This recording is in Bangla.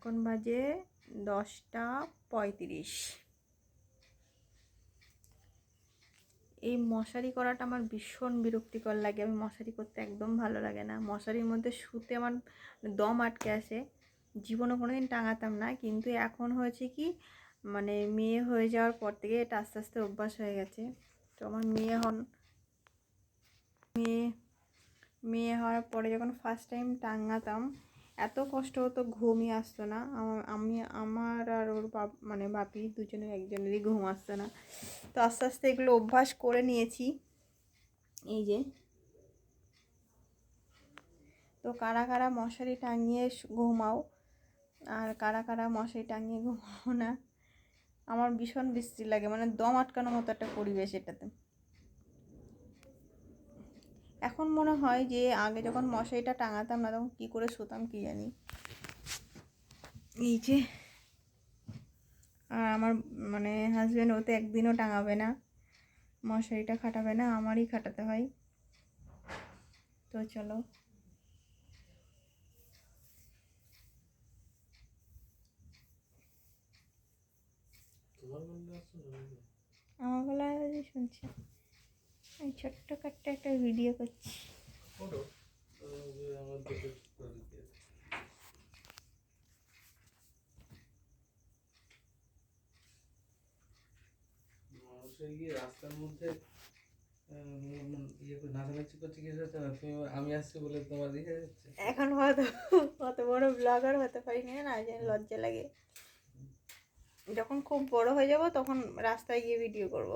এখন বাজে 10টা 35। এই মশারি করাটা আমার ভীষণ বিরক্তিকর লাগে। আমি মশারি করতে একদম ভালো লাগে না। মশারির মধ্যে শুতে আমার দম আটকে আসে। জীবনে কোনোদিন টাঙাতাম না, কিন্তু এখন হয়েছে কি, মানে মেয়ে হয়ে যাওয়ার পর থেকে এটা আস্তে আস্তে অভ্যাস হয়ে গেছে। তো আমার মেয়ে হওয়ার পরে যখন ফার্স্ট টাইম টাঙাতাম, এত কষ্ট হতো, ঘুমই আসতো না। আমার আর ওর বাপি দুজনের একজনেরই ঘুম আসতো না। তো আস্তে আস্তে এগুলো অভ্যাস করে নিয়েছি। এই যে, তো কারা কারা মশারি টাঙিয়ে ঘুমাও আর কারা কারা মশারি টাঙিয়ে ঘুমাও না, আমার ভীষণ বিশ্রী লাগে, মানে দম আটকানোর মতো একটা পরিবেশ এটাতে। এখন মনে হয় যে আগে যখন মশারিটা টাঙাতাম না তখন কী করে শুতাম কি জানি। এই যে, আর আমার হাজব্যান্ড ওতে একদিনও টাঙাবে না, মশারিটা খাটাবে না, আমারই খাটাতে হয়। তো চলো, আমার গলা শুনছে। আমি ছোট্ট কাট্ট একটা ভিডিও করছি। রাস্তার মধ্যে নাচানাচি করছে কি হচ্ছে না, তুমি আমি আসছি বলে তোমার দেখে যাচ্ছে। এখন হয়তো অত বড় ব্লগার হতে পারিনি না, যে লজ্জা লাগে। যখন খুব বড় হয়ে যাব তখন রাস্তায় গিয়ে ভিডিও করব।